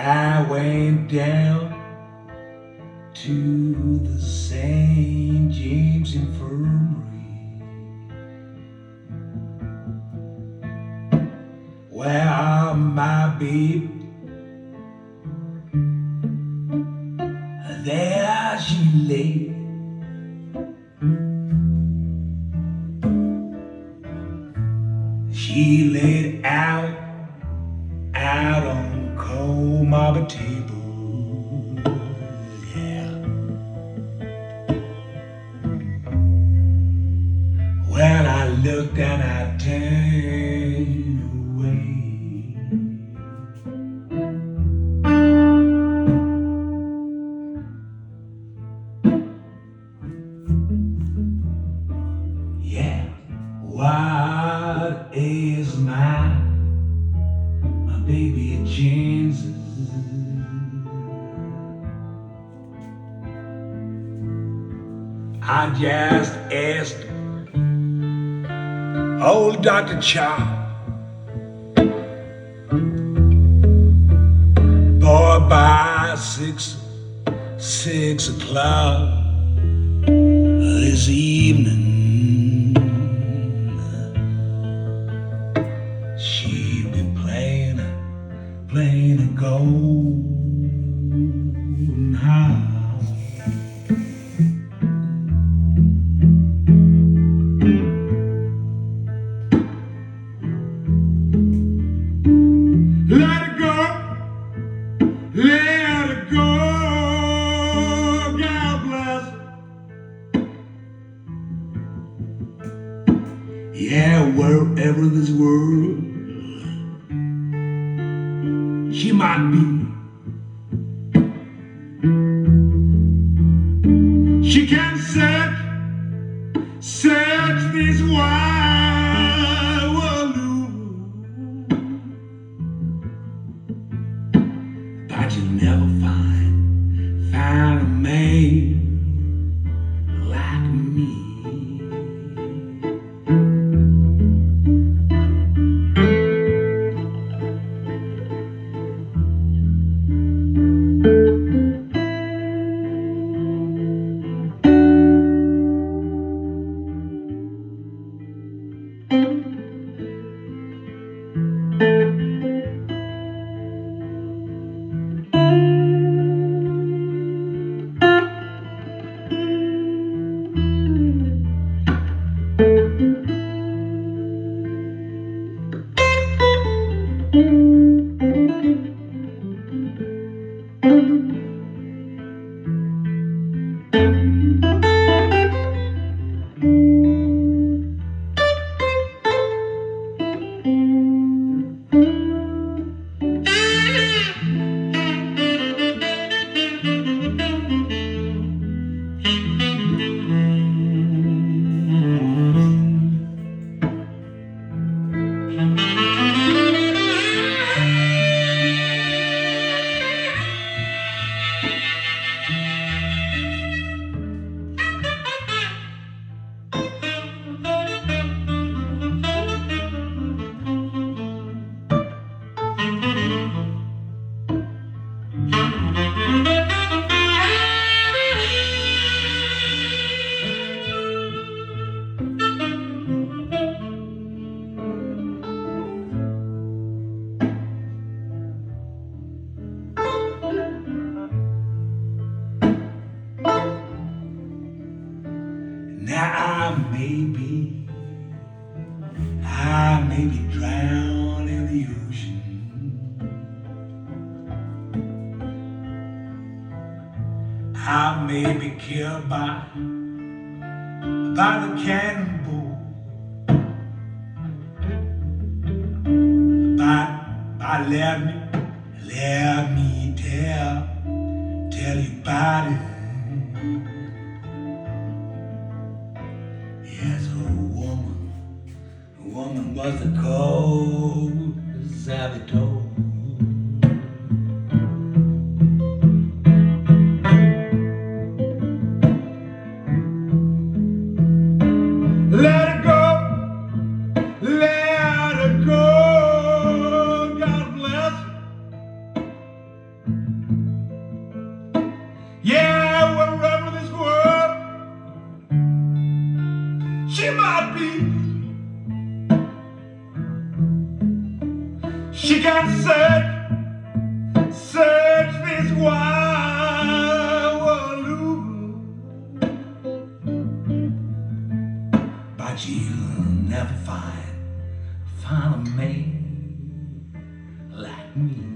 I went down to the St. James Infirmary, where my baby, there she lay. She laid out on cold marble table, yeah. Well, I looked and I turned away. Yeah, what is my baby chances? I just asked old Dr. Chow, boy, by 6 o'clock this evening, she'll be playing a golden house. Let it go, let it go, God bless. Yeah, wherever this world she might be, she can search this wide world over, but you'll never find a man like me. Now I may be drowned in the ocean. I may be killed by the cannonball, but let me tell you about it. Yes, a woman was the cold as I be told. Let it go, God bless. She can search this wide world over, but you'll never find a man like me.